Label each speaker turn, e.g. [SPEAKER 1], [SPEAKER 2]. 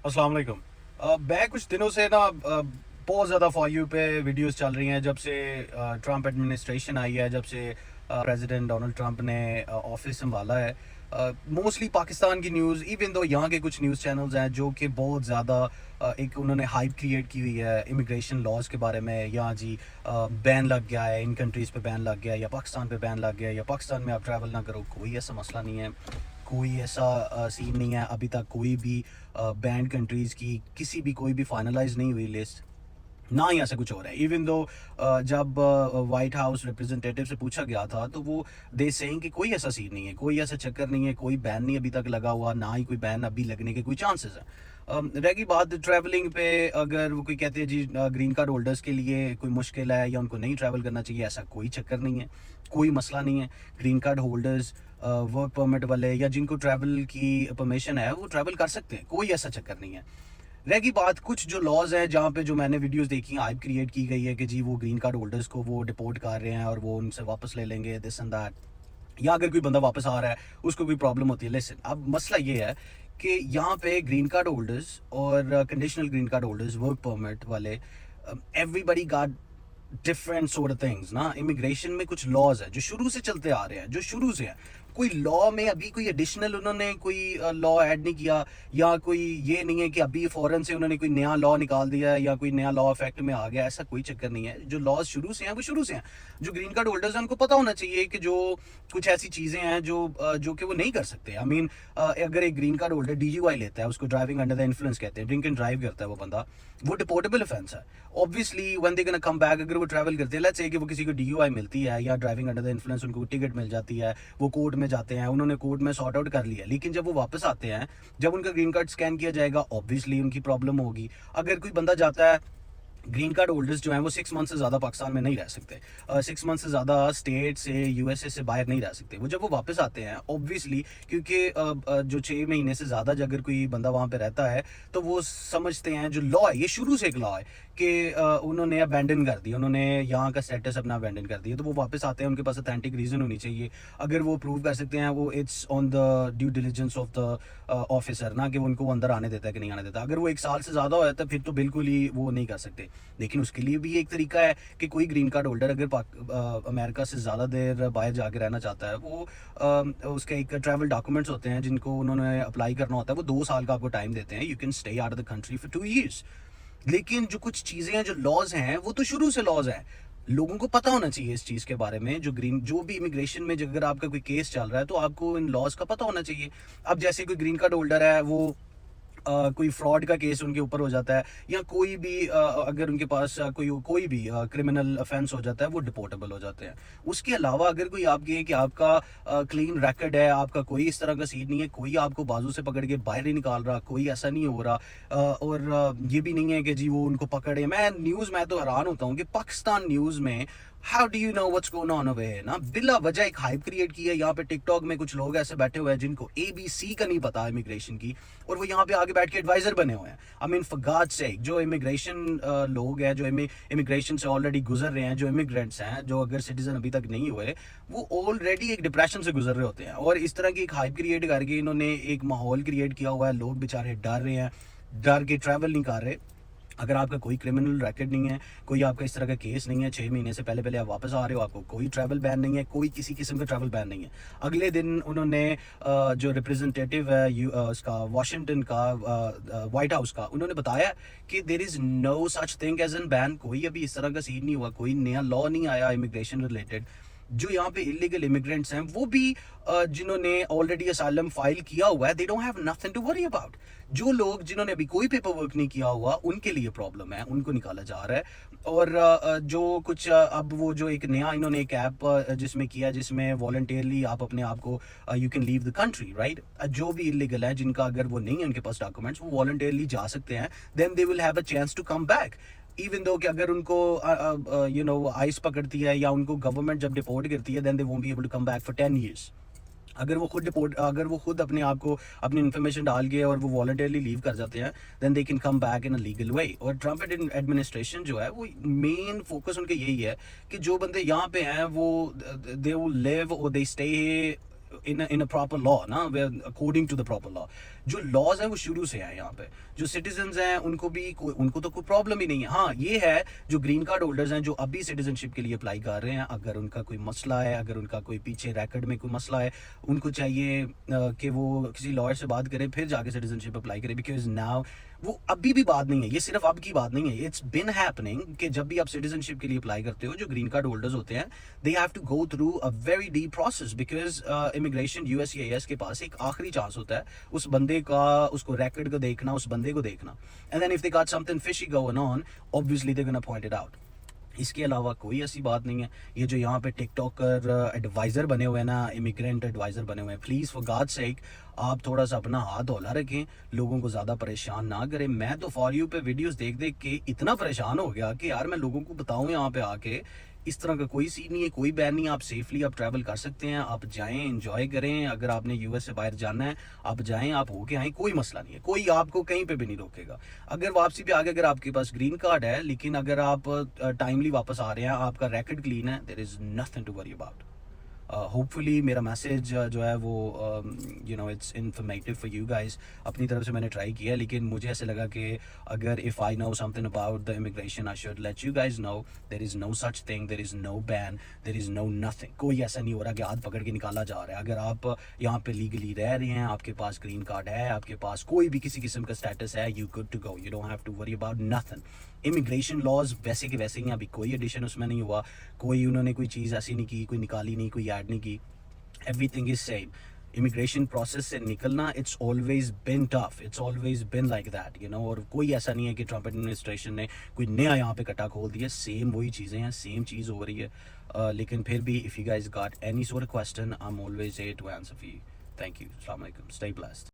[SPEAKER 1] अस्सलाम वालेकुम। मैं कुछ दिनों से ना बहुत ज़्यादा फॉर यू पे वीडियोस चल रही हैं जब से ट्रम्प एडमिनिस्ट्रेशन आई है, जब से प्रेसिडेंट डोनाल्ड ट्रम्प ने ऑफिस संभाला है। मोस्टली पाकिस्तान की न्यूज़, इवन दो यहाँ के कुछ न्यूज़ चैनल्स हैं जो कि बहुत ज़्यादा एक उन्होंने हाइप क्रिएट की हुई है इमिग्रेशन लॉज के बारे में। या जी बैन लग गया है, इन कंट्रीज़ पे बैन लग गया है, या पाकिस्तान पे बैन लग गया है, या पाकिस्तान में आप ट्रैवल ना करो। कोई ऐसा मसला नहीं है, कोई ऐसा सीन नहीं है। अभी तक कोई भी बैंड कंट्रीज़ की किसी भी कोई भी फाइनलाइज नहीं हुई लिस्ट, ना ही ऐसा कुछ हो रहा है। इवन दो जब वाइट हाउस रिप्रेजेंटेटिव से पूछा गया था तो वो दे सेइंग कि कोई ऐसा सीन नहीं है, कोई ऐसा चक्कर नहीं है, कोई बैन नहीं अभी तक लगा हुआ, ना ही कोई बैन अभी लगने के कोई चांसेस है। रह गई बात ट्रैवलिंग पे, अगर वो कोई कहते हैं जी ग्रीन कार्ड होल्डर्स के लिए कोई मुश्किल है या उनको नहीं ट्रैवल करना चाहिए, ऐसा कोई चक्कर नहीं है, कोई मसला नहीं है। Green card holders, work permit वाले या जिनको ट्रैवल की परमिशन है वो ट्रैवल कर सकते हैं, कोई ऐसा चक्कर नहीं है। रहेगी बात कुछ जो लॉज हैं जहाँ पे जो मैंने वीडियोस देखी हैं, हाइप क्रिएट की गई है कि जी वो ग्रीन कार्ड होल्डर्स को वो डिपोर्ट कर रहे हैं और वो उनसे वापस ले लेंगे, दिस एंड दैट। या अगर कोई बंदा वापस आ रहा है उसको कोई प्रॉब्लम होती है। लेकिन अब मसला ये है कि यहाँ पे ग्रीन कार्ड होल्डर्स और conditional green card holders, work permit वाले, everybody got different sort of things ना। इमिग्रेशन में कुछ लॉज है जो शुरू से चलते आ रहे हैं, जो शुरू से है। कोई लॉ में अभी कोई एडिशनल उन्होंने कोई लॉ ऐड नहीं किया, या कोई ये नहीं है कि अभी फौरन से उन्होंने कोई नया लॉ निकाल दिया है या कोई नया लॉ इफेक्ट में आ गया, ऐसा कोई चक्कर नहीं है। जो लॉज शुरू से हैं वो शुरू से हैं। जो ग्रीन कार्ड होल्डर्स हैं उनको पता होना चाहिए कि जो कुछ ऐसी चीज़ें हैं जो कि वो नहीं कर सकते। आई मीन अगर एक ग्रीन कार्ड होल्डर DUI लेता है, उसको ड्राइविंग अंडर द इन्फ्लुएंस कहते हैं, ड्रिंक एंड ड्राइव करता है वो बंदा, वो डिपोर्टेबल ऑफेंस है। Obviously when they gonna come back, अगर वो ट्रैवल करते हैं, लेट्स से कि वो किसी को DUI मिलती है या ड्राइविंग अंडर द इन्फ्लुएंस उनको टिकट मिल जाती है, वो कोर्ट में जाते हैं, उन्होंने कोर्ट में सॉर्ट आउट कर लिया, लेकिन जब वो वापस आते हैं, जब उनका ग्रीन कार्ड स्कैन किया जाएगा, ऑब्वियसली उनकी प्रॉब्लम होगी। अगर कोई बंदा जाता है, ग्रीन कार्ड होल्डर्स जो हैं वो 6 मंथ से ज़्यादा पाकिस्तान में नहीं रह सकते, 6 मंथ से ज़्यादा स्टेट से USA से बाहर नहीं रह सकते। वो जब वो वापस आते हैं ऑब्वियसली, क्योंकि जो 6 महीने से ज़्यादा अगर कोई बंदा वहाँ पे रहता है तो वो समझते हैं जो लॉ है, ये शुरू से एक लॉ है कि उन्होंने अबैंडन कर दिया, उन्होंने यहाँ का स्टेटस अपना अबैंडन कर दिया, तो वो वापस आते हैं, उनके पास अथेंटिक रीज़न होनी चाहिए। अगर वो प्रूव कर सकते हैं, वो it's on the due diligence of the officer ना, कि वो उनको अंदर आने देता है कि नहीं आने देता। अगर वो 1 साल से ज़्यादा हो जाता है फिर तो बिल्कुल ही वो नहीं कर सकते। लेकिन उसके लिए भी एक तरीका है कि कोई ग्रीन कार्ड होल्डर अगर अमेरिका से ज़्यादा देर बाहर जाके रहना चाहता है, वो उसके एक ट्रैवल डॉक्यूमेंट्स होते हैं जिनको उन्होंने अप्लाई करना होता है, वो 2 साल का आपको टाइम देते हैं। You can stay out of the country for 2 years। लेकिन जो कुछ चीज़ें हैं, जो लॉज हैं, वो तो शुरू से लॉज हैं। लोगों को पता होना चाहिए इस चीज़ के बारे में। जो भी इमिग्रेशन में अगर आपका कोई केस चल रहा है तो आपको इन लॉज का पता होना चाहिए। अब जैसे कोई ग्रीन कार्ड होल्डर है, वो कोई फ्रॉड का केस उनके ऊपर हो जाता है, या कोई भी अगर उनके पास कोई भी क्रिमिनल ऑफेंस हो जाता है, वो डिपोर्टेबल हो जाते हैं। उसके अलावा अगर कोई आपके कि आपका क्लीन रिकॉर्ड है, आपका कोई इस तरह का सीन नहीं है, कोई आपको बाजू से पकड़ के बाहर नहीं निकाल रहा, कोई ऐसा नहीं हो रहा, और ये भी नहीं है कि जी वो उनको पकड़े। मैं तो हैरान होता हूँ कि पाकिस्तान न्यूज़ में how do you know what's going on over here ना, बिला वजह एक हाइप क्रिएट की है। यहाँ पे टिकटॉक में कुछ लोग ऐसे बैठे हुए हैं जिनको ABC का नहीं पता इमिग्रेशन की, और वो यहाँ पे आगे बैठ के एडवाइजर बने हुए हैं। I mean for God sake, जो इमिग्रेशन लोग हैं, जो इमिग्रेशन से ऑलरेडी गुजर रहे हैं, जो इमिग्रेंट्स हैं, जो अगर सिटीजन अभी तक नहीं हुए, वो ऑलरेडी एक डिप्रेशन से गुजर रहे होते हैं। और इस तरह की एक हाइप क्रिएट करके इन्होंने एक माहौल क्रिएट किया हुआ है। लोग बेचारे डर रहे हैं, डर के ट्रैवल नहीं कर रहे। अगर आपका कोई क्रिमिनल रैकेट नहीं है, कोई आपका इस तरह का केस नहीं है, 6 महीने से पहले पहले आप वापस आ रहे हो, आपको कोई ट्रैवल बैन नहीं है, कोई किसी किस्म का ट्रैवल बैन नहीं है। अगले दिन उन्होंने जो रिप्रेजेंटेटिव है उसका वाशिंगटन का, वाइट हाउस का, उन्होंने बताया कि there is no such thing as an ban. कोई अभी इस तरह का सीन नहीं हुआ, कोई नया लॉ नहीं आया इमिग्रेशन रिलेटेड। जो यहाँ पे इलीगल इमिग्रेंट्स हैं, वो भी जिन्होंने ऑलरेडी असाइलम फाइल किया हुआ है, they don't have nothing to worry about. जो लोग जिन्होंने अभी कोई पेपर वर्क नहीं किया हुआ, उनके लिए प्रॉब्लम है, उनको निकाला जा रहा है। और जो कुछ अब वो जो एक नया इन्होंने एक ऐप जिसमें किया, जिसमें वॉलंटियरली आप अपने आप को you can leave the country, right. जो भी इलीगल है, जिनका अगर वो नहीं है उनके पास डॉक्यूमेंट्स, वो वॉलंटियरली जा सकते हैं, then they will have a chance to come back. Even though कि अगर उनको आइस पकड़ती है या उनको गवर्नमेंट जब डिपोर्ट करती है, then they won't be able to come back for 10 years। अगर वो खुद अपने आप को अपनी इन्फॉर्मेशन डाल के और वो वॉलंटियरली लीव कर जाते हैं, then they can come back in a legal way. और ट्रम्प एडमिनिस्ट्रेशन जो है, वो मेन फोकस उनके यही है कि जो बंदे यहाँ पे हैं वो दे विल लिव और they stay in a proper law ना, according to the proper law. जो लॉज हैं वो शुरू से हैं यहाँ पे, जो सिटीजन्स हैं उनको तो कोई प्रॉब्लम ही नहीं है। हाँ ये है जो ग्रीन कार्ड होल्डर्स हैं जो अभी सिटीजनशिप के लिए अप्लाई कर रहे हैं, अगर उनका कोई मसला है, अगर उनका कोई पीछे रैकेट में कोई मसला है, उनको चाहिए कि वो किसी लॉयर से बात करें फिर जाके सिटीजनशिप अप्लाई करें, बिकॉज नाउ वो अभी भी बात नहीं है, ये सिर्फ अब की बात नहीं है, इट्स बिन हैपनिंग कि जब भी आप सिटीजनशिप के लिए अप्लाई करते हो जो ग्रीन कार्ड होल्डर्स होते हैं they have to go through a very deep process, because immigration USCIS के पास एक आखिरी चांस होता है उस बंदे का, उसको रैकेट को देखना, उस बंदे को देखना, and then if they got something fishy going on obviously they gonna point it out. इसके अलावा कोई ऐसी बात नहीं है। ये जो यहाँ पे टिकटॉकर एडवाइज़र बने हुए हैं ना, इमिग्रेंट एडवाइज़र बने हुए हैं, प्लीज़ फॉर गॉड सेक आप थोड़ा सा अपना हाथ हौला रखें, लोगों को ज़्यादा परेशान ना करें। मैं तो फॉर यू पे वीडियोस देख देख के इतना परेशान हो गया कि यार मैं लोगों को बताऊँ यहाँ पे आके इस तरह का कोई सीन नहीं है, कोई बैन नहीं है, आप सेफली आप ट्रैवल कर सकते हैं, आप जाएं एंजॉय करें, अगर आपने यूएस से बाहर जाना है आप जाएं, आप होके आएँ, कोई मसला नहीं है, कोई आपको कहीं पे भी नहीं रोकेगा। अगर वापसी पे आगे अगर आपके पास ग्रीन कार्ड है लेकिन अगर आप टाइमली वापस आ रहे हैं, आपका रैकेट क्लीन है, there is nothing to worry about. Hopefully मेरा मैसेज जो है वो you know it's informative for you guys. अपनी तरफ से मैंने ट्राई किया, लेकिन मुझे ऐसे लगा कि अगर if I know something about the immigration I should let you guys know. There is no such thing, there is no ban, there is no nothing. कोई ऐसा नहीं हो रहा कि हाथ पकड़ के निकाला जा रहा है। अगर आप यहाँ पे लीगली रह रहे हैं, आपके पास ग्रीन कार्ड है, आपके पास कोई भी किसी किस्म का स्टेटस है, you good to go, you don't have to worry about nothing. Immigration laws वैसे के वैसे ही हैं, अभी कोई एडिशन उसमें नहीं हुआ, कोई उन्होंने कोई चीज़ ऐसी नहीं की, कोई निकाली नहीं, कोई ऐड नहीं की, everything is same. Immigration process से निकलना it's always been tough, it's always been like that, you know. और कोई ऐसा नहीं है कि ट्रम्प एडमिनिस्ट्रेशन ने कोई नया यहाँ पे कट्टा खोल दिया, सेम वही चीज़ें हैं, सेम चीज़ हो रही है। लेकिन फिर भी if you guys got any sort of question I am always here to answer for you. Thank you, अस्सलाम वालेकुम, स्टे ब्लेस्ड।